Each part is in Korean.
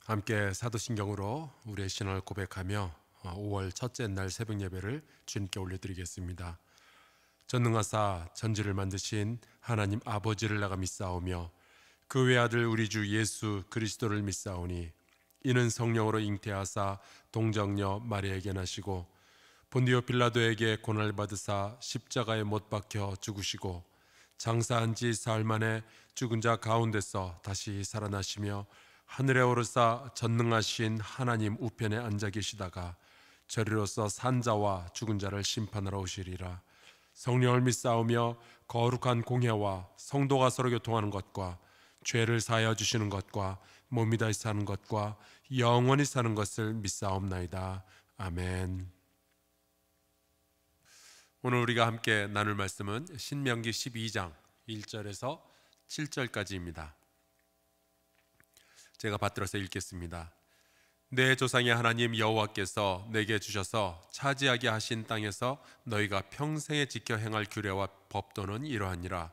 함께 사도신경으로 우리의 신앙을 고백하며 5월 첫째 날 새벽 예배를 주님께 올려드리겠습니다. 전능하사 전지를 만드신 하나님 아버지를 나가 믿사오며 그 외아들 우리 주 예수 그리스도를 믿사오니 이는 성령으로 잉태하사 동정녀 마리아에게 나시고 본디오 빌라도에게 고난을 받으사 십자가에 못 박혀 죽으시고 장사한 지 사흘 만에 죽은 자 가운데서 다시 살아나시며 하늘에 오르사 전능하신 하나님 우편에 앉아 계시다가 저리로서 산자와 죽은 자를 심판하러 오시리라. 성령을 믿사오며 거룩한 공회와 성도가 서로 교통하는 것과 죄를 사하여 주시는 것과 몸이 다시 사는 것과 영원히 사는 것을 믿사옵나이다. 아멘. 오늘 우리가 함께 나눌 말씀은 신명기 12장 1절에서 7절까지입니다. 제가 받들어서 읽겠습니다. 내 조상의 하나님 여호와께서 내게 주셔서 차지하게 하신 땅에서 너희가 평생에 지켜 행할 규례와 법도는 이러하니라.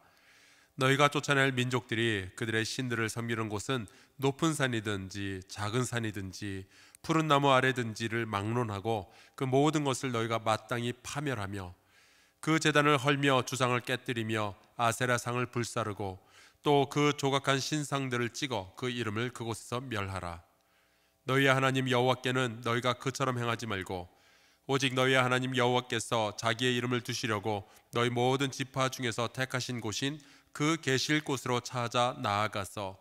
너희가 쫓아낼 민족들이 그들의 신들을 섬기는 곳은 높은 산이든지 작은 산이든지 푸른 나무 아래든지를 막론하고 그 모든 것을 너희가 마땅히 파멸하며 그 제단을 헐며 주상을 깨뜨리며 아세라상을 불사르고 또 그 조각한 신상들을 찍어 그 이름을 그곳에서 멸하라. 너희의 하나님 여호와께는 너희가 그처럼 행하지 말고 오직 너희의 하나님 여호와께서 자기의 이름을 두시려고 너희 모든 지파 중에서 택하신 곳인 그 계실 곳으로 찾아 나아가서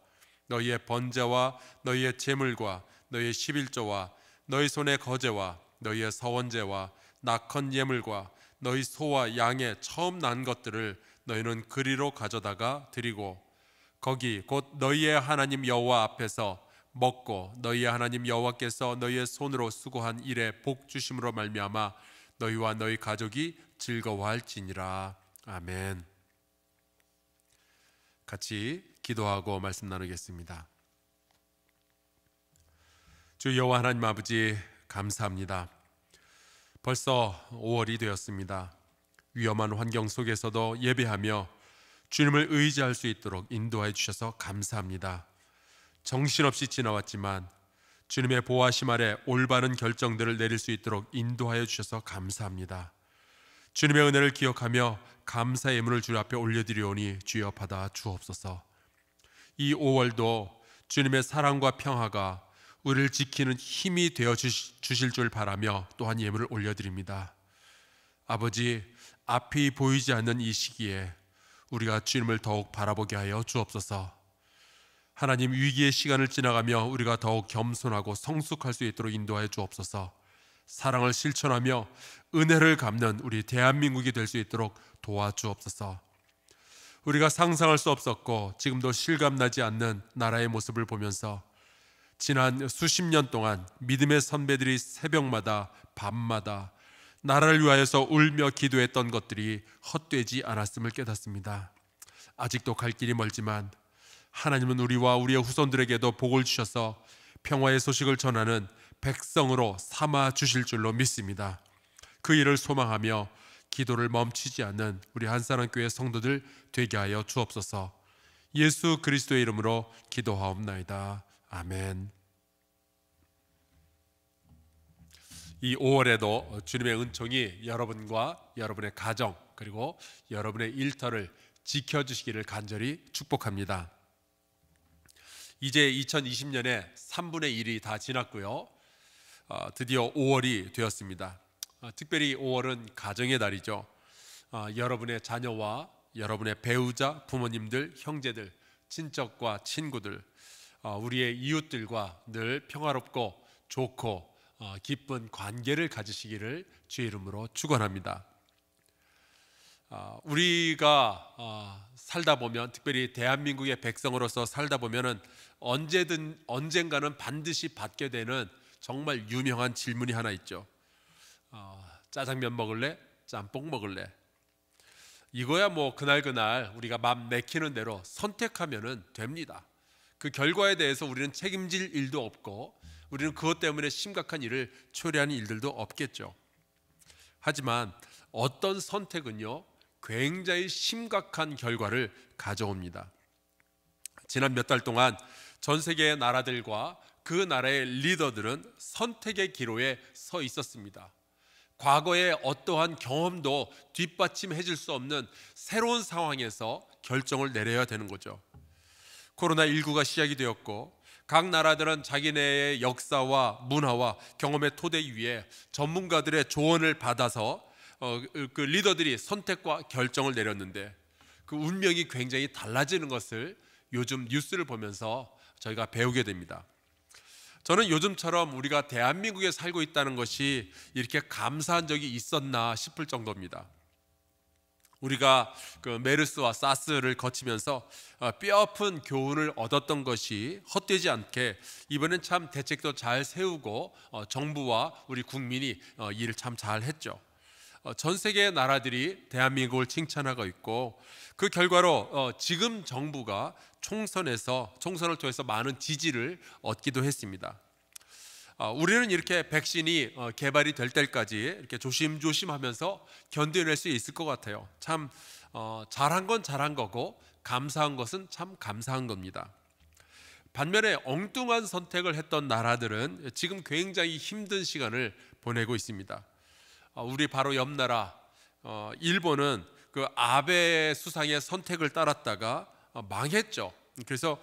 너희의 번제와 너희의 제물과 너희의 11조와 너희 손의 거제와 너희의 서원제와 낙헌 예물과 너희 소와 양의 처음 난 것들을 너희는 그리로 가져다가 드리고 거기 곧 너희의 하나님 여호와 앞에서 먹고 너희의 하나님 여호와께서 너희의 손으로 수고한 일에 복 주심으로 말미암아 너희와 너희 가족이 즐거워할지니라. 아멘. 같이 기도하고 말씀 나누겠습니다. 주 여호와 하나님 아버지 감사합니다. 벌써 5월이 되었습니다. 위험한 환경 속에서도 예배하며 주님을 의지할 수 있도록 인도하여 주셔서 감사합니다. 정신없이 지나왔지만 주님의 보호하심 아래 올바른 결정들을 내릴 수 있도록 인도하여 주셔서 감사합니다. 주님의 은혜를 기억하며 감사의 예물을 주 앞에 올려드리오니 주여 받아 주옵소서. 이 5월도 주님의 사랑과 평화가 우리를 지키는 힘이 되어 주실 줄 바라며 또한 예물을 올려드립니다. 아버지, 앞이 보이지 않는 이 시기에 우리가 주님을 더욱 바라보게 하여 주옵소서. 하나님, 위기의 시간을 지나가며 우리가 더욱 겸손하고 성숙할 수 있도록 인도하여 주옵소서. 사랑을 실천하며 은혜를 갚는 우리 대한민국이 될 수 있도록 도와주옵소서. 우리가 상상할 수 없었고 지금도 실감나지 않는 나라의 모습을 보면서 지난 수십 년 동안 믿음의 선배들이 새벽마다 밤마다 나라를 위하여서 울며 기도했던 것들이 헛되지 않았음을 깨닫습니다. 아직도 갈 길이 멀지만 하나님은 우리와 우리의 후손들에게도 복을 주셔서 평화의 소식을 전하는 백성으로 삼아 주실 줄로 믿습니다. 그 일을 소망하며 기도를 멈추지 않는 우리 한사랑교회 성도들 되게 하여 주옵소서. 예수 그리스도의 이름으로 기도하옵나이다. 아멘. 이 5월에도 주님의 은총이 여러분과 여러분의 가정 그리고 여러분의 일터를 지켜주시기를 간절히 축복합니다. 이제 2020년의 3분의 1이 다 지났고요. 드디어 5월이 되었습니다. 특별히 5월은 가정의 달이죠. 여러분의 자녀와 여러분의 배우자, 부모님들, 형제들, 친척과 친구들, 우리의 이웃들과 늘 평화롭고 좋고 기쁜 관계를 가지시기를 주의 이름으로 축원합니다. 우리가 살다 보면, 특별히 대한민국의 백성으로서 살다 보면은 언젠가는 반드시 받게 되는 정말 유명한 질문이 하나 있죠. 짜장면 먹을래? 짬뽕 먹을래? 이거야 뭐 그날 우리가 맘 내키는 대로 선택하면은 됩니다. 그 결과에 대해서 우리는 책임질 일도 없고 우리는 그것 때문에 심각한 일을 초래하는 일들도 없겠죠. 하지만 어떤 선택은요 굉장히 심각한 결과를 가져옵니다. 지난 몇 달 동안 전 세계의 나라들과 그 나라의 리더들은 선택의 기로에 서 있었습니다. 과거의 어떠한 경험도 뒷받침해 줄 수 없는 새로운 상황에서 결정을 내려야 되는 거죠. 코로나19가 시작이 되었고 각 나라들은 자기네의 역사와 문화와 경험의 토대 위에 전문가들의 조언을 받아서 그 리더들이 선택과 결정을 내렸는데 그 운명이 굉장히 달라지는 것을 요즘 뉴스를 보면서 저희가 배우게 됩니다. 저는 요즘처럼 우리가 대한민국에 살고 있다는 것이 이렇게 감사한 적이 있었나 싶을 정도입니다. 우리가 그 메르스와 사스를 거치면서 뼈아픈 교훈을 얻었던 것이 헛되지 않게 이번엔 참 대책도 잘 세우고 정부와 우리 국민이 일을 참 잘했죠. 전 세계의 나라들이 대한민국을 칭찬하고 있고 그 결과로 지금 정부가 총선을 통해서 많은 지지를 얻기도 했습니다. 우리는 이렇게 백신이 개발이 될 때까지 이렇게 조심조심하면서 견뎌낼 수 있을 것 같아요. 참 잘한 건 잘한 거고 감사한 것은 참 감사한 겁니다. 반면에 엉뚱한 선택을 했던 나라들은 지금 굉장히 힘든 시간을 보내고 있습니다. 우리 바로 옆 나라 일본은 그 아베 수상의 선택을 따랐다가 망했죠. 그래서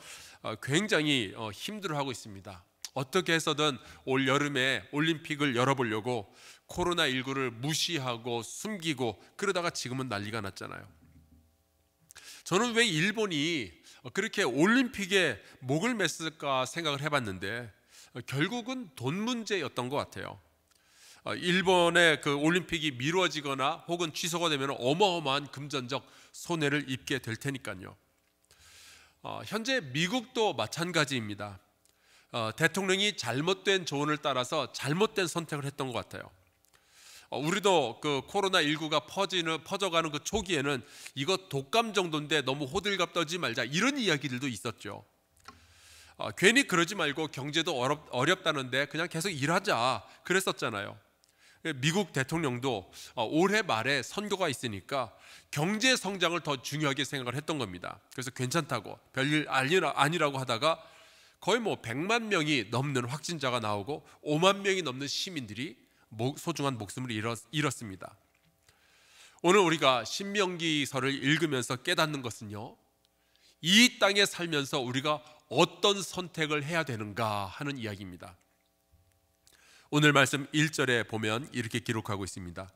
굉장히 힘들어하고 있습니다. 어떻게 해서든 올 여름에 올림픽을 열어보려고 코로나19를 무시하고 숨기고 그러다가 지금은 난리가 났잖아요. 저는 왜 일본이 그렇게 올림픽에 목을 맸을까 생각을 해봤는데 결국은 돈 문제였던 것 같아요. 일본의 그 올림픽이 미뤄지거나 혹은 취소가 되면 어마어마한 금전적 손해를 입게 될 테니까요. 현재 미국도 마찬가지입니다. 대통령이 잘못된 조언을 따라서 잘못된 선택을 했던 것 같아요. 우리도 그 코로나19가 퍼져가는 그 초기에는 이거 독감 정도인데 너무 호들갑 떨지 말자 이런 이야기들도 있었죠. 괜히 그러지 말고 경제도 어렵다는데 그냥 계속 일하자 그랬었잖아요. 미국 대통령도 올해 말에 선거가 있으니까 경제 성장을 더 중요하게 생각을 했던 겁니다. 그래서 괜찮다고 별일 아니라고 하다가 거의 100만 명이 넘는 확진자가 나오고 5만 명이 넘는 시민들이 소중한 목숨을 잃었습니다. 오늘 우리가 신명기서를 읽으면서 깨닫는 것은요, 이 땅에 살면서 우리가 어떤 선택을 해야 되는가 하는 이야기입니다. 오늘 말씀 1절에 보면 이렇게 기록하고 있습니다.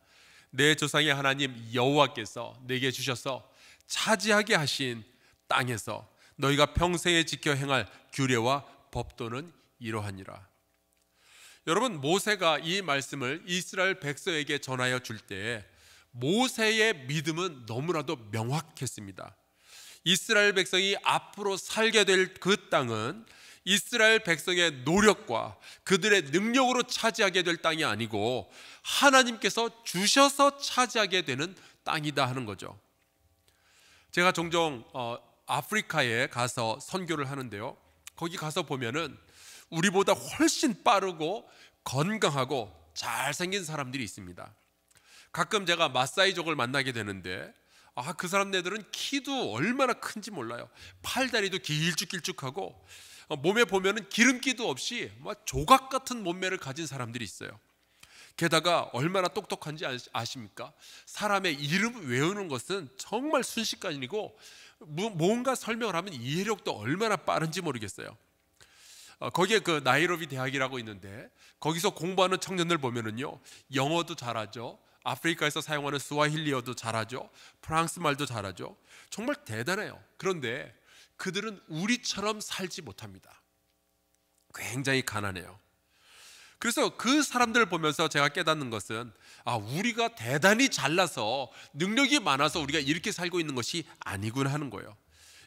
내 조상의 하나님 여호와께서 내게 주셔서 차지하게 하신 땅에서 너희가 평생에 지켜 행할 규례와 법도는 이러하니라. 여러분, 모세가 이 말씀을 이스라엘 백성에게 전하여 줄 때 모세의 믿음은 너무나도 명확했습니다. 이스라엘 백성이 앞으로 살게 될 그 땅은 이스라엘 백성의 노력과 그들의 능력으로 차지하게 될 땅이 아니고 하나님께서 주셔서 차지하게 되는 땅이다 하는 거죠. 제가 종종 아프리카에 가서 선교를 하는데요, 거기 가서 보면은 우리보다 훨씬 빠르고 건강하고 잘생긴 사람들이 있습니다. 가끔 제가 마사이족을 만나게 되는데 그 사람네들은 키도 얼마나 큰지 몰라요. 팔다리도 길쭉길쭉하고 몸에 보면은 기름기도 없이 조각 같은 몸매를 가진 사람들이 있어요. 게다가 얼마나 똑똑한지 아십니까? 사람의 이름 외우는 것은 정말 순식간이고 뭔가 설명을 하면 이해력도 얼마나 빠른지 모르겠어요. 거기에 그 나이로비 대학이라고 있는데 거기서 공부하는 청년들 보면은요, 영어도 잘하죠, 아프리카에서 사용하는 스와힐리어도 잘하죠, 프랑스 말도 잘하죠. 정말 대단해요. 그런데 그들은 우리처럼 살지 못합니다. 굉장히 가난해요. 그래서 그 사람들을 보면서 제가 깨닫는 것은 우리가 대단히 잘나서 능력이 많아서 우리가 이렇게 살고 있는 것이 아니구나 하는 거예요.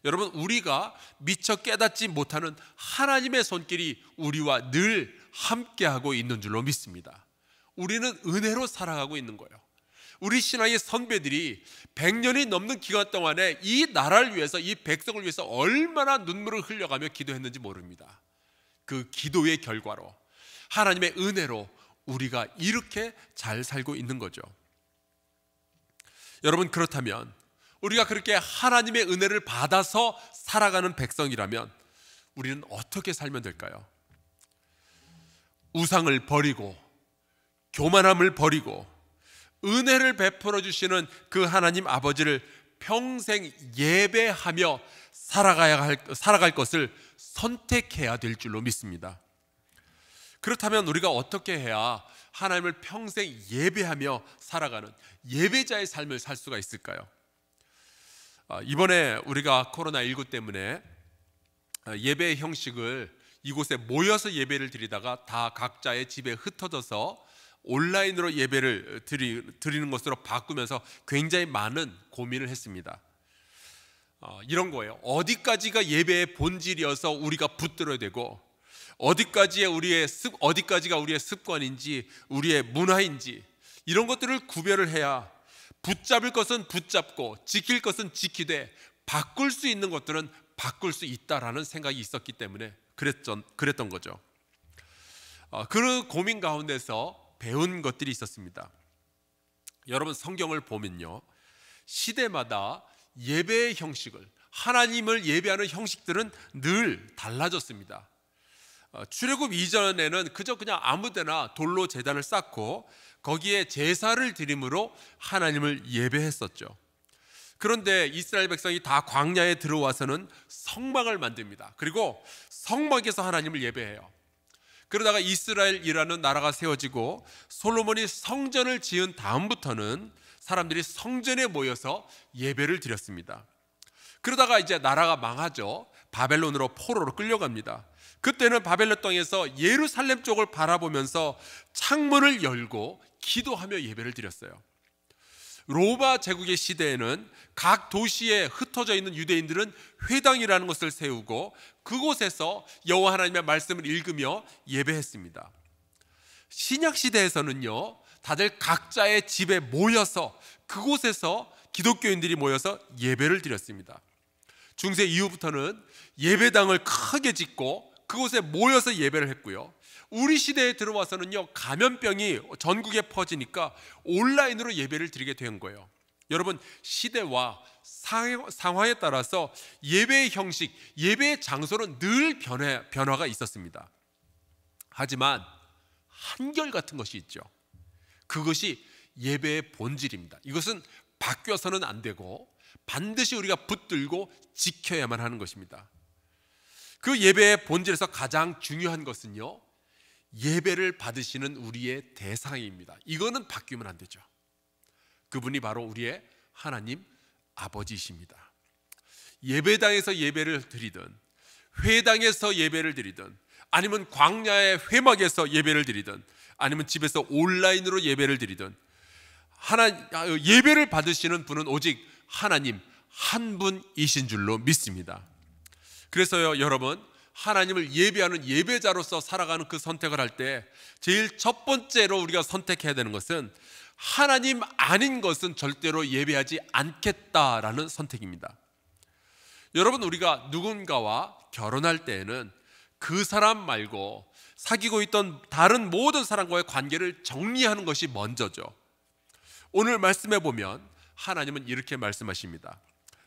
여러분, 우리가 미처 깨닫지 못하는 하나님의 손길이 우리와 늘 함께하고 있는 줄로 믿습니다. 우리는 은혜로 살아가고 있는 거예요. 우리 신앙의 선배들이 100년이 넘는 기간 동안에 이 나라를 위해서, 이 백성을 위해서 얼마나 눈물을 흘려가며 기도했는지 모릅니다. 그 기도의 결과로 하나님의 은혜로 우리가 이렇게 잘 살고 있는 거죠. 여러분, 그렇다면 우리가 그렇게 하나님의 은혜를 받아서 살아가는 백성이라면 우리는 어떻게 살면 될까요? 우상을 버리고 교만함을 버리고 은혜를 베풀어 주시는 그 하나님 아버지를 평생 예배하며 살아갈 것을 선택해야 될 줄로 믿습니다. 그렇다면 우리가 어떻게 해야 하나님을 평생 예배하며 살아가는 예배자의 삶을 살 수가 있을까요? 이번에 우리가 코로나19 때문에 예배 형식을 이곳에 모여서 예배를 드리다가 다 각자의 집에 흩어져서 온라인으로 예배를 드리는 것으로 바꾸면서 굉장히 많은 고민을 했습니다. 이런 거예요. 어디까지가 예배의 본질이어서 우리가 붙들어야 되고 어디까지가 우리의 습관인지 우리의 문화인지 이런 것들을 구별을 해야 붙잡을 것은 붙잡고 지킬 것은 지키되 바꿀 수 있는 것들은 바꿀 수 있다라는 생각이 있었기 때문에 그랬던 거죠. 그 고민 가운데서 배운 것들이 있었습니다. 여러분, 성경을 보면요, 시대마다 예배의 형식을, 하나님을 예배하는 형식들은 늘 달라졌습니다. 출애굽 이전에는 그냥 아무데나 돌로 제단을 쌓고 거기에 제사를 드림으로 하나님을 예배했었죠. 그런데 이스라엘 백성이 다 광야에 들어와서는 성막을 만듭니다. 그리고 성막에서 하나님을 예배해요. 그러다가 이스라엘이라는 나라가 세워지고 솔로몬이 성전을 지은 다음부터는 사람들이 성전에 모여서 예배를 드렸습니다. 그러다가 이제 나라가 망하죠. 바벨론으로 포로로 끌려갑니다. 그때는 바벨론 땅에서 예루살렘 쪽을 바라보면서 창문을 열고 기도하며 예배를 드렸어요. 로마 제국의 시대에는 각 도시에 흩어져 있는 유대인들은 회당이라는 것을 세우고 그곳에서 여호와 하나님의 말씀을 읽으며 예배했습니다. 신약 시대에서는요, 다들 각자의 집에 모여서 그곳에서 기독교인들이 모여서 예배를 드렸습니다. 중세 이후부터는 예배당을 크게 짓고 그곳에 모여서 예배를 했고요. 우리 시대에 들어와서는요, 감염병이 전국에 퍼지니까 온라인으로 예배를 드리게 된 거예요. 여러분, 시대와 상황에 따라서 예배의 형식, 예배의 장소는 늘 변화가 있었습니다. 하지만 한결같은 것이 있죠. 그것이 예배의 본질입니다. 이것은 바뀌어서는 안 되고 반드시 우리가 붙들고 지켜야만 하는 것입니다. 그 예배의 본질에서 가장 중요한 것은요, 예배를 받으시는 우리의 대상입니다. 이거는 바뀌면 안 되죠. 그분이 바로 우리의 하나님 아버지이십니다. 예배당에서 예배를 드리든 회당에서 예배를 드리든 아니면 광야의 회막에서 예배를 드리든 아니면 집에서 온라인으로 예배를 드리든 예배를 받으시는 분은 오직 하나님 한 분이신 줄로 믿습니다. 그래서요, 여러분, 하나님을 예배하는 예배자로서 살아가는 그 선택을 할 때 제일 첫 번째로 우리가 선택해야 되는 것은 하나님 아닌 것은 절대로 예배하지 않겠다라는 선택입니다. 여러분, 우리가 누군가와 결혼할 때에는 그 사람 말고 사귀고 있던 다른 모든 사람과의 관계를 정리하는 것이 먼저죠. 오늘 말씀해 보면 하나님은 이렇게 말씀하십니다.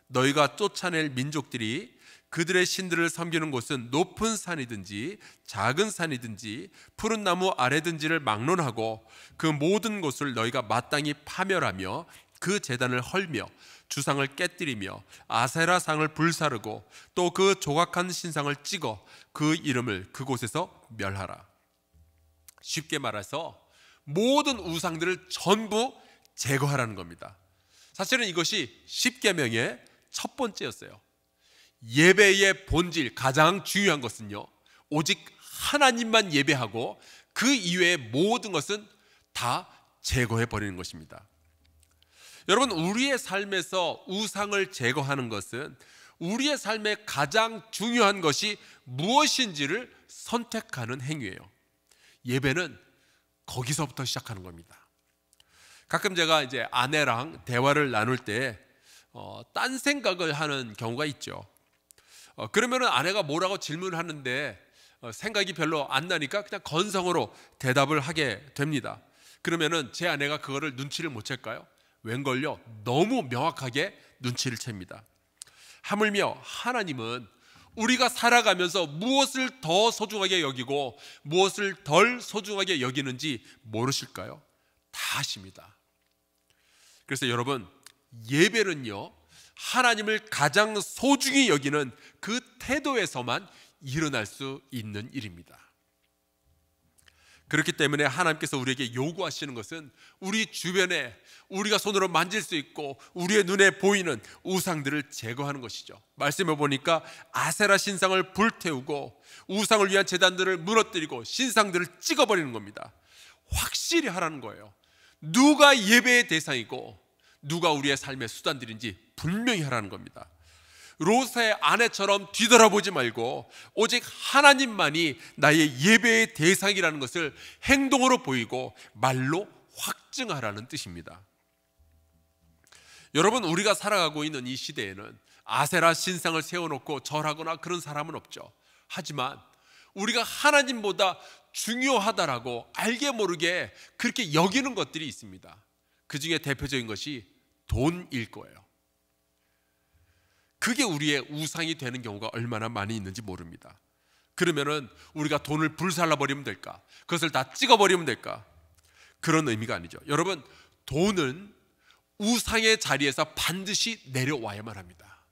너희가 쫓아낼 민족들이 그들의 신들을 섬기는 곳은 높은 산이든지 작은 산이든지 푸른 나무 아래든지를 막론하고 그 모든 곳을 너희가 마땅히 파멸하며 그 제단을 헐며 주상을 깨뜨리며 아세라상을 불사르고 또 그 조각한 신상을 찍어 그 이름을 그곳에서 멸하라. 쉽게 말해서 모든 우상들을 전부 제거하라는 겁니다. 사실은 이것이 십계명의 첫 번째였어요. 예배의 본질, 가장 중요한 것은요, 오직 하나님만 예배하고 그 이외의 모든 것은 다 제거해 버리는 것입니다. 여러분, 우리의 삶에서 우상을 제거하는 것은 우리의 삶에 가장 중요한 것이 무엇인지를 선택하는 행위예요. 예배는 거기서부터 시작하는 겁니다. 가끔 제가 이제 아내랑 대화를 나눌 때 딴 생각을 하는 경우가 있죠. 그러면은 아내가 뭐라고 질문을 하는데 생각이 별로 안 나니까 그냥 건성으로 대답을 하게 됩니다. 그러면은 제 아내가 그거를 눈치를 못 챌까요? 웬걸요? 너무 명확하게 눈치를 챕니다. 하물며 하나님은 우리가 살아가면서 무엇을 더 소중하게 여기고 무엇을 덜 소중하게 여기는지 모르실까요? 다 아십니다. 그래서 여러분, 예배는요, 하나님을 가장 소중히 여기는 그 태도에서만 일어날 수 있는 일입니다. 그렇기 때문에 하나님께서 우리에게 요구하시는 것은 우리 주변에 우리가 손으로 만질 수 있고 우리의 눈에 보이는 우상들을 제거하는 것이죠. 말씀해 보니까 아세라 신상을 불태우고 우상을 위한 제단들을 무너뜨리고 신상들을 찍어버리는 겁니다. 확실히 하라는 거예요. 누가 예배의 대상이고 누가 우리의 삶의 수단들인지 분명히 하라는 겁니다. 롯의 아내처럼 뒤돌아보지 말고 오직 하나님만이 나의 예배의 대상이라는 것을 행동으로 보이고 말로 확증하라는 뜻입니다. 여러분, 우리가 살아가고 있는 이 시대에는 아세라 신상을 세워놓고 절하거나 그런 사람은 없죠. 하지만 우리가 하나님보다 중요하다라고 알게 모르게 그렇게 여기는 것들이 있습니다. 그 중에 대표적인 것이 돈일 거예요. 그게 우리의 우상이 되는 경우가 얼마나 많이 있는지 모릅니다. 그러면은 우리가 돈을 불살라버리면 될까? 그것을 다 찍어버리면 될까? 그런 의미가 아니죠. 여러분, 돈은 우상의 자리에서 반드시 내려와야만 합니다.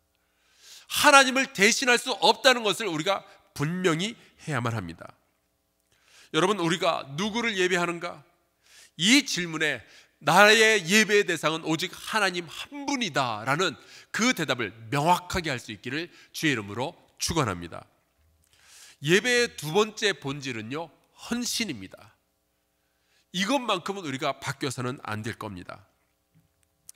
하나님을 대신할 수 없다는 것을 우리가 분명히 해야만 합니다. 여러분, 우리가 누구를 예배하는가? 이 질문에 나의 예배의 대상은 오직 하나님 한 분이다라는 그 대답을 명확하게 할 수 있기를 주의 이름으로 축원합니다. 예배의 두 번째 본질은요, 헌신입니다. 이것만큼은 우리가 바뀌어서는 안 될 겁니다.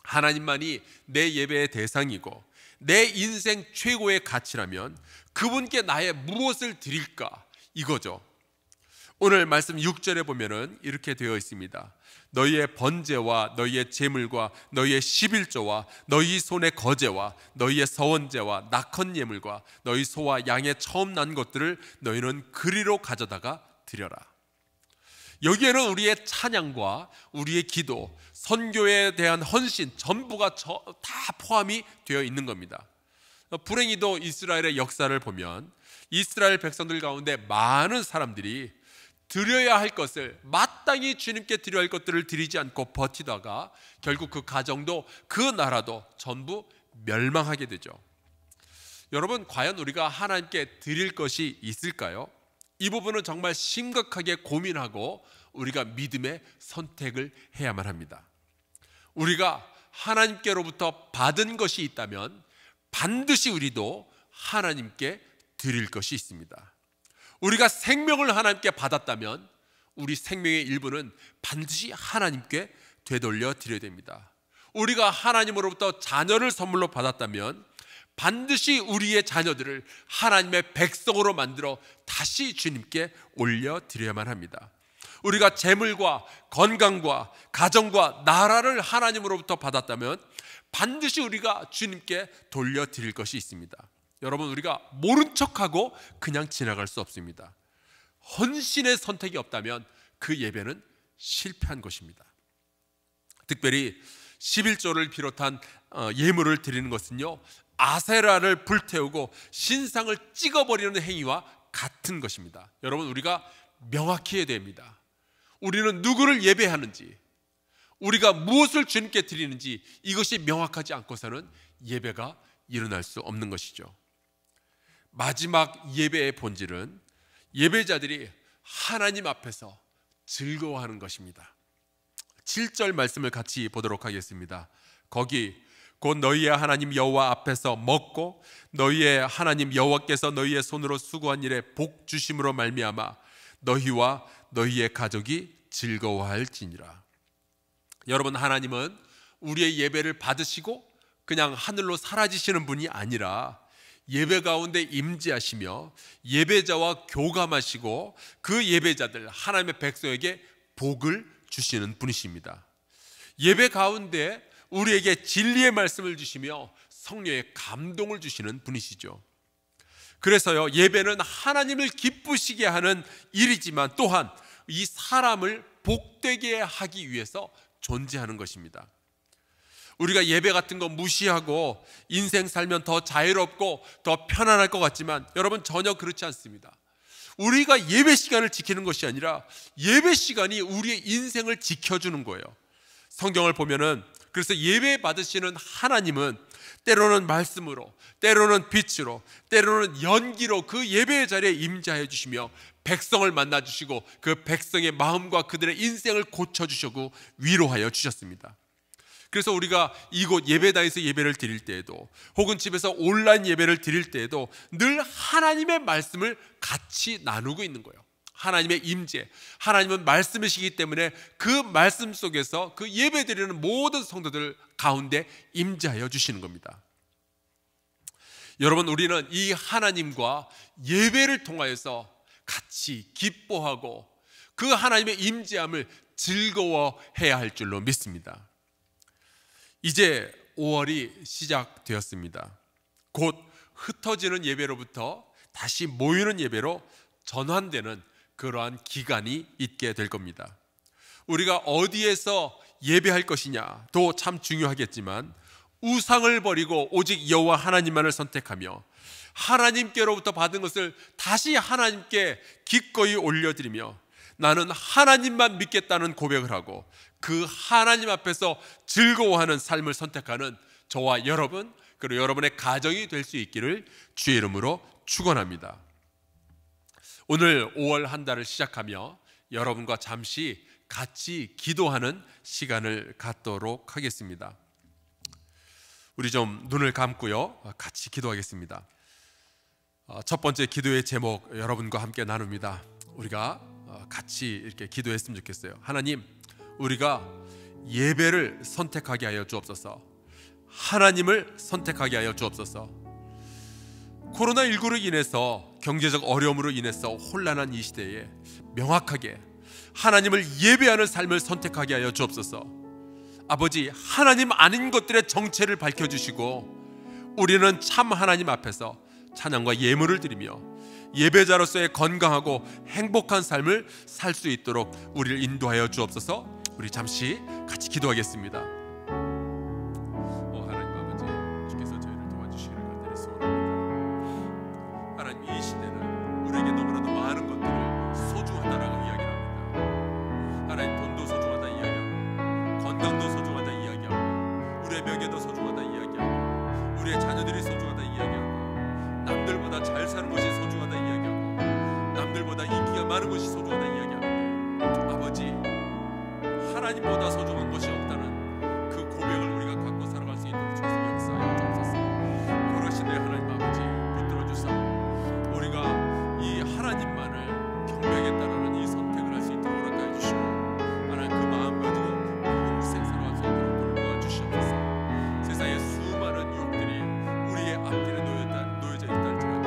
하나님만이 내 예배의 대상이고 내 인생 최고의 가치라면 그분께 나의 무엇을 드릴까, 이거죠. 오늘 말씀 6절에 보면은 이렇게 되어 있습니다. 너희의 번제와 너희의 제물과 너희의 11조와 너희 손의 거제와 너희의 서원제와 낙헌 예물과 너희 소와 양의 처음 난 것들을 너희는 그리로 가져다가 드려라. 여기에는 우리의 찬양과 우리의 기도, 선교에 대한 헌신 전부가 다 포함이 되어 있는 겁니다. 불행히도 이스라엘의 역사를 보면 이스라엘 백성들 가운데 많은 사람들이 드려야 할 것을, 마땅히 주님께 드려야 할 것들을 드리지 않고 버티다가 결국 그 가정도 그 나라도 전부 멸망하게 되죠. 여러분, 과연 우리가 하나님께 드릴 것이 있을까요? 이 부분은 정말 심각하게 고민하고 우리가 믿음의 선택을 해야만 합니다. 우리가 하나님께로부터 받은 것이 있다면 반드시 우리도 하나님께 드릴 것이 있습니다. 우리가 생명을 하나님께 받았다면 우리 생명의 일부는 반드시 하나님께 되돌려 드려야 됩니다. 우리가 하나님으로부터 자녀를 선물로 받았다면 반드시 우리의 자녀들을 하나님의 백성으로 만들어 다시 주님께 올려드려야만 합니다. 우리가 재물과 건강과 가정과 나라를 하나님으로부터 받았다면 반드시 우리가 주님께 돌려드릴 것이 있습니다. 여러분, 우리가 모른 척하고 그냥 지나갈 수 없습니다. 헌신의 선택이 없다면 그 예배는 실패한 것입니다. 특별히 11조를 비롯한 예물을 드리는 것은요, 아세라를 불태우고 신상을 찍어버리는 행위와 같은 것입니다. 여러분, 우리가 명확히 해야 됩니다. 우리는 누구를 예배하는지, 우리가 무엇을 주님께 드리는지 이것이 명확하지 않고서는 예배가 일어날 수 없는 것이죠. 마지막 예배의 본질은 예배자들이 하나님 앞에서 즐거워하는 것입니다. 7절 말씀을 같이 보도록 하겠습니다. 거기 곧 너희의 하나님 여호와 앞에서 먹고 너희의 하나님 여호와께서 너희의 손으로 수고한 일에 복 주심으로 말미암아 너희와 너희의 가족이 즐거워할지니라. 여러분, 하나님은 우리의 예배를 받으시고 그냥 하늘로 사라지시는 분이 아니라 예배 가운데 임재하시며 예배자와 교감하시고 그 예배자들, 하나님의 백성에게 복을 주시는 분이십니다. 예배 가운데 우리에게 진리의 말씀을 주시며 성령의 감동을 주시는 분이시죠. 그래서요, 예배는 하나님을 기쁘시게 하는 일이지만 또한 이 사람을 복되게 하기 위해서 존재하는 것입니다. 우리가 예배 같은 거 무시하고 인생 살면 더 자유롭고 더 편안할 것 같지만 여러분, 전혀 그렇지 않습니다. 우리가 예배 시간을 지키는 것이 아니라 예배 시간이 우리의 인생을 지켜주는 거예요. 성경을 보면은, 그래서 예배 받으시는 하나님은 때로는 말씀으로, 때로는 빛으로, 때로는 연기로 그 예배의 자리에 임재하여 주시며 백성을 만나 주시고 그 백성의 마음과 그들의 인생을 고쳐주시고 위로하여 주셨습니다. 그래서 우리가 이곳 예배당에서 예배를 드릴 때에도, 혹은 집에서 온라인 예배를 드릴 때에도 늘 하나님의 말씀을 같이 나누고 있는 거예요. 하나님의 임재, 하나님은 말씀이시기 때문에 그 말씀 속에서 그 예배 드리는 모든 성도들 가운데 임재하여 주시는 겁니다. 여러분, 우리는 이 하나님과 예배를 통하여서 같이 기뻐하고 그 하나님의 임재함을 즐거워해야 할 줄로 믿습니다. 이제 5월이 시작되었습니다. 곧 흩어지는 예배로부터 다시 모이는 예배로 전환되는 그러한 기간이 있게 될 겁니다. 우리가 어디에서 예배할 것이냐도 참 중요하겠지만 우상을 버리고 오직 여호와 하나님만을 선택하며 하나님께로부터 받은 것을 다시 하나님께 기꺼이 올려드리며 나는 하나님만 믿겠다는 고백을 하고 그 하나님 앞에서 즐거워하는 삶을 선택하는 저와 여러분, 그리고 여러분의 가정이 될 수 있기를 주의 이름으로 축원합니다. 오늘 5월 한 달을 시작하며 여러분과 잠시 같이 기도하는 시간을 갖도록 하겠습니다. 우리 좀 눈을 감고요, 같이 기도하겠습니다. 첫 번째 기도의 제목 여러분과 함께 나눕니다. 우리가 같이 이렇게 기도했으면 좋겠어요. 하나님, 우리가 예배를 선택하게 하여 주옵소서. 하나님을 선택하게 하여 주옵소서. 코로나19로 인해서 경제적 어려움으로 인해서 혼란한 이 시대에 명확하게 하나님을 예배하는 삶을 선택하게 하여 주옵소서. 아버지, 하나님 아닌 것들의 정체를 밝혀주시고 우리는 참 하나님 앞에서 찬양과 예물을 드리며 예배자로서의 건강하고 행복한 삶을 살 수 있도록 우리를 인도하여 주옵소서. 우리 잠시 같이 기도하겠습니다. 하나님 아버지, 주께서 저희를 도와주시기를 간절히 소원합니다. 하나님, 이 시대는 우리에게 너무나도 많은 것들을 소중하다라고 이야기를 합니다. 하나님, 돈도 소중하다 이야기하고 건강도 소중하다 이야기하고 우리의 명예도 소중하다 이야기하고 우리의 자녀들이 소중하다 이야기하고 남들보다 잘 사는 것이 소중하다 이야기하고 남들보다 인기가 많은 것이 소중하다 이야기하는데 아버지, 하나님보다 소중한 것이 없다는 그 고백을 우리가 갖고 살아갈 수 있도록 주께서 역사하여 주옵소서. 그러시네 하나님 아버지, 붙들어 주사 우리가 이 하나님만을 경배하게 따르는 이 선택을 할 수 있도록 허락하여 주시고 하나님 그 마음 가지고 평생 살아갈 수 있도록 도와 주시옵소서. 세상의 수많은 유혹들이 우리의 앞길에 놓여져 있다할지라도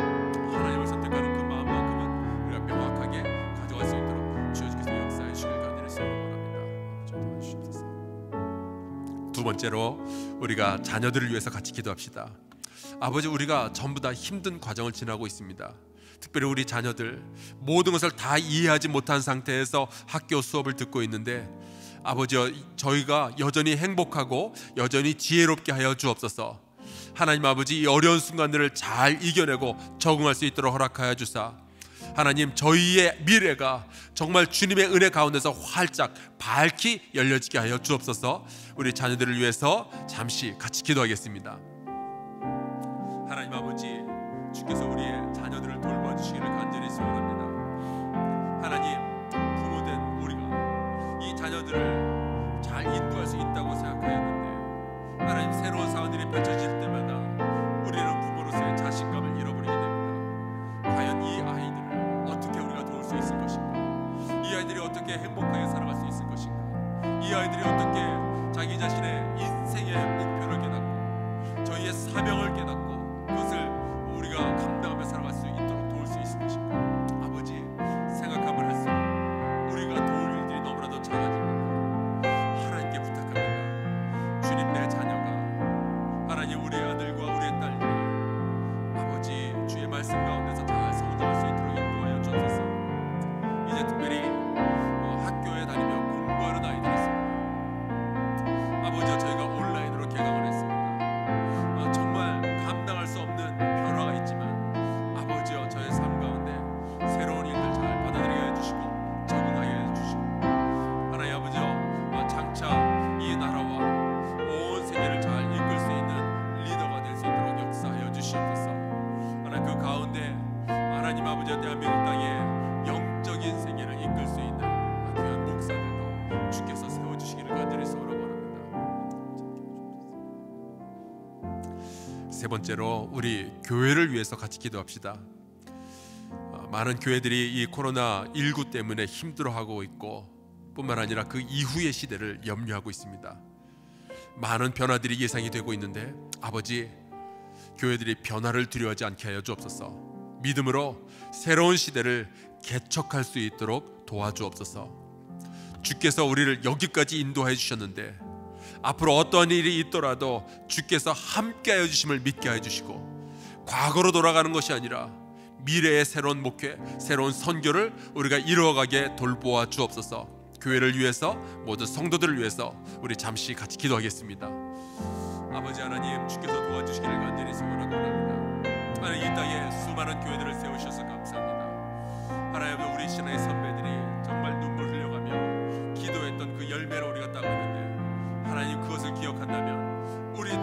하나님을 선택하는 그 마음만큼은 우리가 명확하게 가져갈 수 있도록 주여주께서 역사해 주시길 간절히 소원합니다. 두 번째로 우리가 자녀들을 위해서 같이 기도합시다. 아버지, 우리가 전부 다 힘든 과정을 지나고 있습니다. 특별히 우리 자녀들 모든 것을 다 이해하지 못한 상태에서 학교 수업을 듣고 있는데 아버지, 저희가 여전히 행복하고 여전히 지혜롭게 하여 주옵소서. 하나님 아버지, 이 어려운 순간들을 잘 이겨내고 적응할 수 있도록 허락하여 주사 하나님, 저희의 미래가 정말 주님의 은혜 가운데서 활짝 밝히 열려지게 하여 주옵소서. 우리 자녀들을 위해서 잠시 같이 기도하겠습니다. 하나님 아버지, 주께서 우리의 자녀들을 돌봐주시기를 간절히 소원합니다. 하나님, 부모된 우리가 이 자녀들을 잘 인도할 수 있다고 생각하였는데 하나님, 새로운 상황들이 펼쳐질 때마다 우리는 부모로서의 자신감을 잃어버리게 됩니다. 과연 이 아이들을 어떻게 우리가 도울 수 있을 것인가? 이 아이들이 어떻게 행복하게 살아갈 수 있을 것인가? 이 아이들이 어떻게 자기 자신의 인생의 목표를 깨닫고 저희의 사명을 깨닫고 그것을 우리가 감당하며 살아갈 수 있도록 도울 수 있을 것인가? 아버지, 생각하면 할수록 우리가 도울 일들이 너무나도 작아집니다. 하나님께 부탁합니다. 주님, 내 자녀가 하나님 우리의 아들과 우리의 딸들이 아버지 주의 말씀 가운데서 잘 성장할 수 있도록 인도하여 주옵소서. 이제 특별히 학교에 아버지 대한민국 땅에 영적인 세계를 이끌 수 있는 귀한 목사들도 주께서 세워주시기를 간절히 소원합니다. 세 번째로 우리 교회를 위해서 같이 기도합시다. 많은 교회들이 이 코로나19 때문에 힘들어하고 있고 뿐만 아니라 그 이후의 시대를 염려하고 있습니다. 많은 변화들이 예상이 되고 있는데 아버지, 교회들이 변화를 두려워하지 않게 하여 주옵소서. 믿음으로 새로운 시대를 개척할 수 있도록 도와주옵소서. 주께서 우리를 여기까지 인도해 주셨는데 앞으로 어떠한 일이 있더라도 주께서 함께하여 주심을 믿게 해 주시고, 과거로 돌아가는 것이 아니라 미래의 새로운 목회, 새로운 선교를 우리가 이루어가게 돌보아 주옵소서. 교회를 위해서, 모든 성도들을 위해서 우리 잠시 같이 기도하겠습니다. 아버지 하나님, 주께서 도와주시기를 간절히 소원하고 합니다. 하나님, 이 땅에 수많은 교회들을 세우셔서 감사합니다. 하나님, 우리 신앙의 선배들이 정말 눈물 흘려가며 기도했던 그 열매를 우리가 따고 있는데, 하나님 그것을 기억한다면 우리도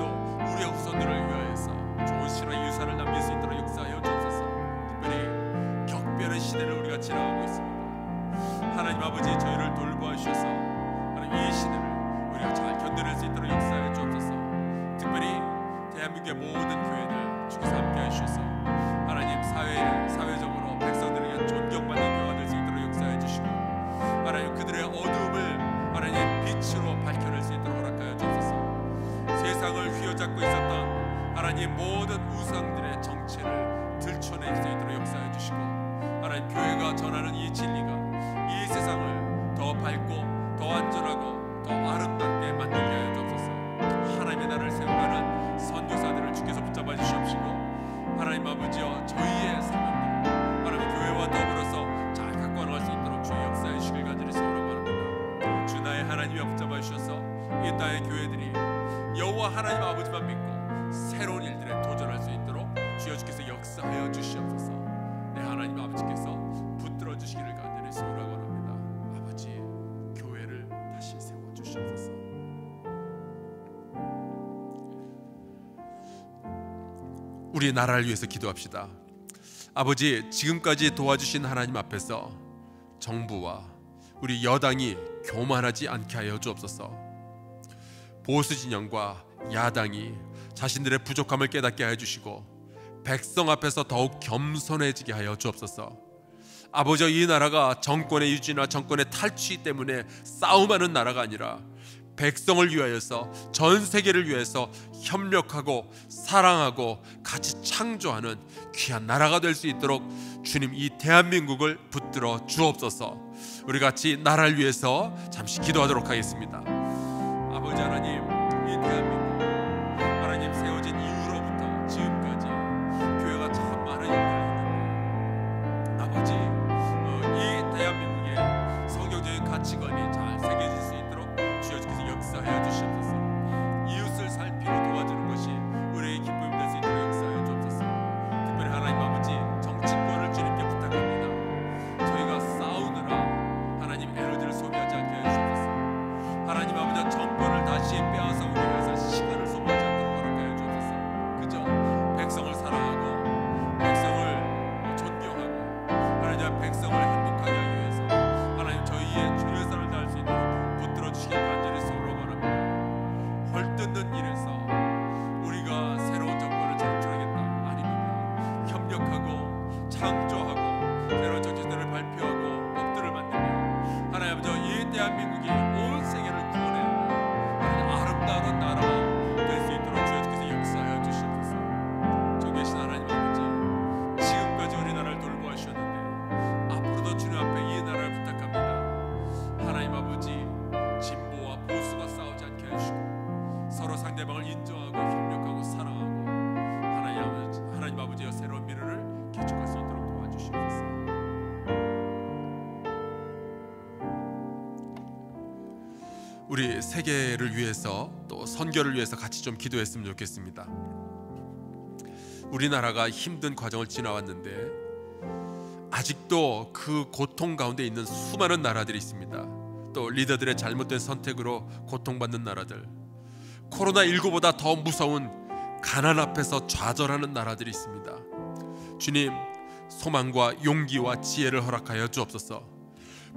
우리의 후손들을 위하여서 좋은 신앙의 유산을 남길 수 있도록 역사하여 주옵소서. 특별히 격변의 시대를 우리가 지나가고 있습니다. 하나님 아버지, 저희를 돌보아 주셔서 하나님 이 시대를 우리가 잘 견뎌낼 수 있도록 역사하여 주옵소서. 특별히 대한민국의 모든 교회들 주께서 함께해 주셔서 하나님 사회적으로 백성들에게 존경받는 교회가 될 수 있도록 역사해 주시고, 하나님 그들의 어두움을 하나님 빛으로 밝혀낼 수 있도록 허락하여 주옵소서. 세상을 휘어잡고 있었던 하나님 모든 우상들의 정체를 들춰낼 수 있도록 역사해 주시고, 하나님 교회가 전하는 이 진리가 이 세상을 더 밝고 더 안전하고 더 아름답게 만들게 하여 주옵소서. 하나님의 나라를 세워가는 선교사들을 주께서 붙잡아 주시옵시고, 하나님 아버지여, 저희의 사명들을 하나님 교회와 더불어서 잘 갖고 나갈 수 있도록 주의 역사해 주시길 간절히 소원하고 합니다. 주 나의 하나님이 붙잡아 주셔서 이 땅의 교회들이 여호와 하나님 아버지만 믿고 새로운 일들에 도전할 수 있도록 주여 주께서 역사하여 주시옵소서. 내 하나님 아버지께서 붙들어 주시기를 간절히 소원하고 합니다. 아버지, 교회를 다시 세워 주시옵소서. 우리 나라를 위해서 기도합시다. 아버지, 지금까지 도와주신 하나님 앞에서 정부와 우리 여당이 교만하지 않게 하여 주옵소서. 보수 진영과 야당이 자신들의 부족함을 깨닫게 하여 주시고, 백성 앞에서 더욱 겸손해지게 하여 주옵소서. 아버지, 이 나라가 정권의 유지나 정권의 탈취 때문에 싸움하는 나라가 아니라 백성을 위하여서, 전 세계를 위해서 협력하고 사랑하고 같이 창조하는 귀한 나라가 될 수 있도록 주님, 이 대한민국을 붙들어 주옵소서. 우리 같이 나라를 위해서 잠시 기도하도록 하겠습니다. 아버지 하나님, 이 대한민국 하나님 세워진 이후로부터 지금까지 교회가 참 많은 일들을 했는데, 아버지 이 대한민국의 성경적인 가치관이 잘 새겨질 수 있도록 주여 주께서 역사하여 주시옵소서. 이웃을 살피고 도와주는 것이 우리의 기쁨이 될 수 있도록 역사하여 주옵소서. 특별히 하나님 아버지, 정치권을 주님께 부탁합니다. 저희가 싸우느라 하나님 에너지를 소비하지 않게 해주옵소서. 하나님 아버지, 정권을 다시 빼앗아 오기 위해서 시간을 소비하지 않도록 허락하여 주옵소서. 그저 백성을 사랑하고 백성을 존경하고 하나님 백성을 행복하게 하기 위해서 하나님 저희의 최선을 다할 수 있도록 붙들어 주시길 간절히 소원하고 합니다. 헐뜯는 일에서 우리가 새로운 정권을 창출하겠다 아닙니다. 협력하고 창조하고 새로운 정치들을 발표하고 법들을 만들며 하나님 아버지, 이 대한민국이 온 세계를 구원하는 아름다운 나라가 될 수 있도록 주여 주께서 역사하여 주시옵소서. 저 계신 하나님 아버지, 지금까지 우리 나라를 돌보아 주셨는데 앞으로도 주님 앞에 이 나라를 부탁합니다. 하나님 아버지, 진보와 보수가 싸우지 않게 해주시고 서로 상대방을 인정하고 협력하고 사랑하고 하나님 아버지의 새로운 미래를 개척할 수 있도록 도와주시옵소서. 우리 세계를 위해서 또 선교를 위해서 같이 좀 기도했으면 좋겠습니다. 우리나라가 힘든 과정을 지나왔는데 아직도 그 고통 가운데 있는 수많은 나라들이 있습니다. 또 리더들의 잘못된 선택으로 고통받는 나라들, 코로나19보다 더 무서운 가난 앞에서 좌절하는 나라들이 있습니다. 주님, 소망과 용기와 지혜를 허락하여 주옵소서.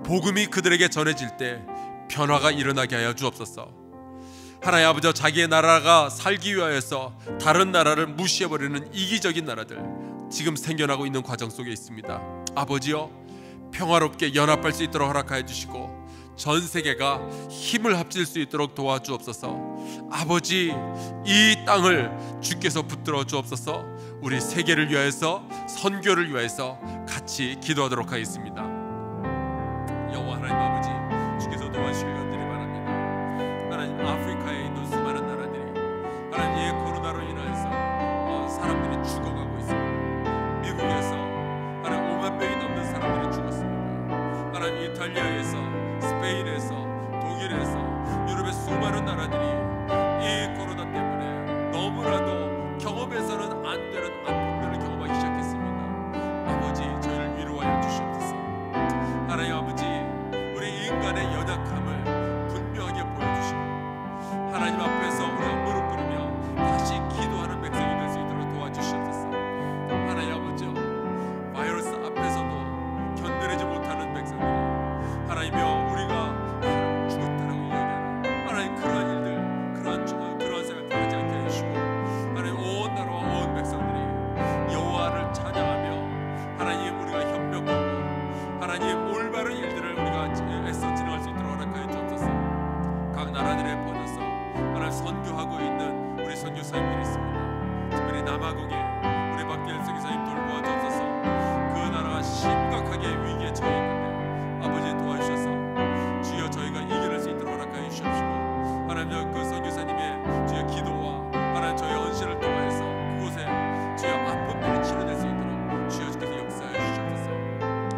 복음이 그들에게 전해질 때 변화가 일어나게 하여 주옵소서. 하나님 아버지, 자기의 나라가 살기 위하여서 다른 나라를 무시해버리는 이기적인 나라들 지금 생겨나고 있는 과정 속에 있습니다. 아버지여, 평화롭게 연합할 수 있도록 허락하여 주시고 전 세계가 힘을 합칠 수 있도록 도와주옵소서. 아버지, 이 땅을 주께서 붙들어 주옵소서. 우리 세계를 위하여서, 선교를 위하여서 같이 기도하도록 하겠습니다. 여호와 하나님 아버지, 주께서 도와주시길 간절히 바랍니다. 하나님, 아프리카에 있는 수많은 나라들이 하나님 이 코로나로 인하여서 사람들이 죽어가고 있습니다. 미국에서 하나님 5만 명이 넘는 사람들이 죽었습니다. 하나님, 이탈리아에서, 스페인에서, 독일에서, 유럽의 수많은 나라들이 이 코로나 때문에 너무나도 경험해서는 안 되는 아픔들을 경험하기 시작했습니다. 아버지, 저희를 위로하여 주시옵소서. 하나님 아버지, 우리 인간의 연약함을 분명하게 보여주시고 하나님 앞에서 우리가 무릎 꿇으며 다시 기도하는 백성이 될 수 있도록 도와주시옵소서. 하나님 아버지, 바이러스 앞에서도 견뎌내지 못하는 백성들이 하나님이여, 우리가 죽었다라고 이야기하는 하나님 그러한 일들, 그러한 생각들 하지 않게 해주시고 하나님 온 나라와 온 백성들이 여호와를 찬양하며 하나님 우리가 협력하고 하나님 올바른 일들을 우리가 애써 진행할 수 있도록 허락하여 주옵소서. 각 나라들에 퍼져서 하나님 선교하고 있는 우리 선교사님들이 있습니다. 특별히 남아공에 우리 박기일 선교사님 돌보아 주옵소서. 그 나라가 심각하게 위기에 처해 있는데 아버지 도와주셔서 주여 저희가 이겨낼 수 있도록 허락하여 주시옵시고 하나님, 그 선교사님의 주여 기도와 하나님 저희 헌신을 통하여서 그곳에 주여 아픔들이 치료될 수 있도록 주여 주께서 역사하여 주시옵소서.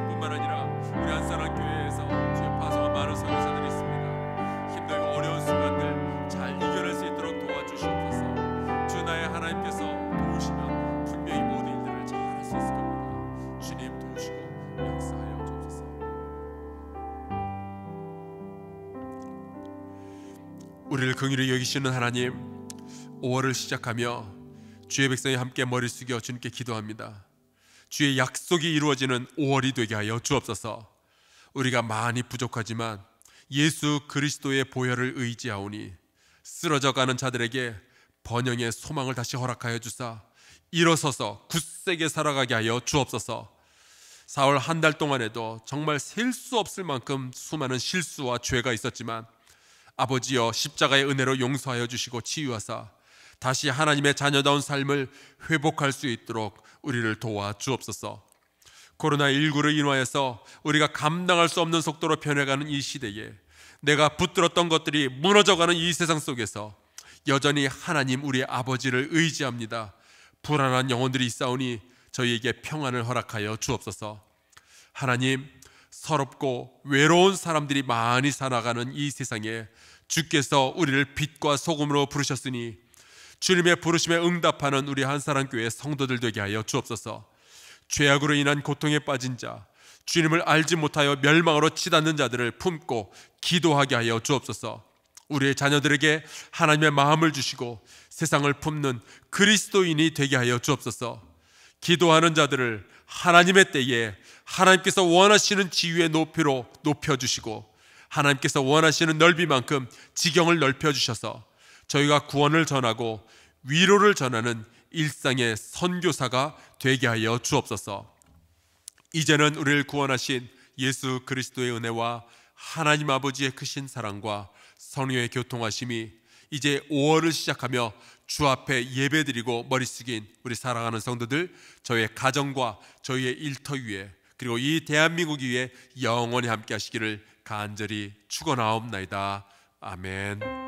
뿐만 아니라 우리 한사랑 교회에서 주여 파송한 많은 선교사들이 있습니다. 힘들고 어려운 순간들 잘 이겨낼 수 있도록 도와주시옵소서. 주 나의 하나님께서 도우시면 분명히 모든 일들을 잘 할 수 있을 겁니다. 주님 도우시고 역사하여 주옵소서. 우리를 긍휼히 여기시는 하나님, 5월을 시작하며 주의 백성이 함께 머리 숙여 주님께 기도합니다. 주의 약속이 이루어지는 5월이 되게 하여 주옵소서. 우리가 많이 부족하지만 예수 그리스도의 보혈을 의지하오니 쓰러져가는 자들에게 번영의 소망을 다시 허락하여 주사 일어서서 굳세게 살아가게 하여 주옵소서. 4월 한 달 동안에도 정말 셀 수 없을 만큼 수많은 실수와 죄가 있었지만 아버지여, 십자가의 은혜로 용서하여 주시고 치유하사 다시 하나님의 자녀다운 삶을 회복할 수 있도록 우리를 도와 주옵소서. 코로나19로 인하여서 우리가 감당할 수 없는 속도로 변해가는 이 시대에 내가 붙들었던 것들이 무너져가는 이 세상 속에서 여전히 하나님 우리 아버지를 의지합니다. 불안한 영혼들이 있사오니 저희에게 평안을 허락하여 주옵소서. 하나님, 서럽고 외로운 사람들이 많이 살아가는 이 세상에 주께서 우리를 빛과 소금으로 부르셨으니 주님의 부르심에 응답하는 우리 한사랑교회 성도들 되게 하여 주옵소서. 죄악으로 인한 고통에 빠진 자, 주님을 알지 못하여 멸망으로 치닫는 자들을 품고 기도하게 하여 주옵소서. 우리의 자녀들에게 하나님의 마음을 주시고 세상을 품는 그리스도인이 되게 하여 주옵소서. 기도하는 자들을 하나님의 때에 하나님께서 원하시는 지위의 높이로 높여주시고 하나님께서 원하시는 넓이만큼 지경을 넓혀주셔서 저희가 구원을 전하고 위로를 전하는 일상의 선교사가 되게 하여 주옵소서. 이제는 우리를 구원하신 예수 그리스도의 은혜와 하나님 아버지의 크신 사랑과 성령의 교통하심이 이제 5월을 시작하며 주 앞에 예배드리고 머리 숙인 우리 사랑하는 성도들, 저희의 가정과 저희의 일터 위에 그리고 이 대한민국 위에 영원히 함께 하시기를 간절히 축원하옵나이다. 아멘.